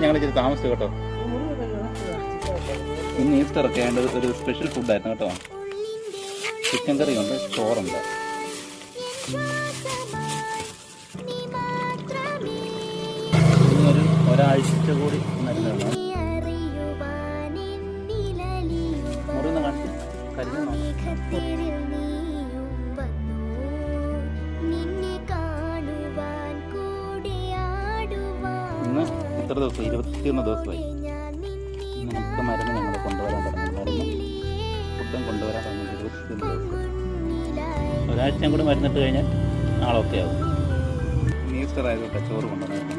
ഞങ്ങൾ ഇച്ചിരി താമസിച്ചു കേട്ടോ. ഇന്ന് ഈസ്റ്റർ ഒക്കെ ആയതുകൊണ്ട് ഒരു സ്പെഷ്യൽ ഫുഡായിരുന്നു കേട്ടോ. ചിക്കൻ കറിയുണ്ട്, ചോറുണ്ട്. ഇനി ഒരാഴ്ച കൂടി നല്ലതാണ്. മുറിന്ന് കാണിച്ചു കരുതണോ? ഇന്ന് എത്ര ദിവസം? 21 ദിവസമായി. ഇന്ന് നമുക്ക് മരുന്ന് ഞങ്ങൾ കൊണ്ടുവരാൻ തുടങ്ങി. മരുന്ന് ഫുഡും കൊണ്ടുവരാൻ തുടങ്ങി 21 ദിവസം. ഒരാഴ്ചയും കൂടി മരുന്നിട്ട് കഴിഞ്ഞാൽ ആളൊക്കെ ആവും. ഈസ്റ്റർ ആയതുകൊണ്ട് ചോറ് കൊണ്ടുവന്നു.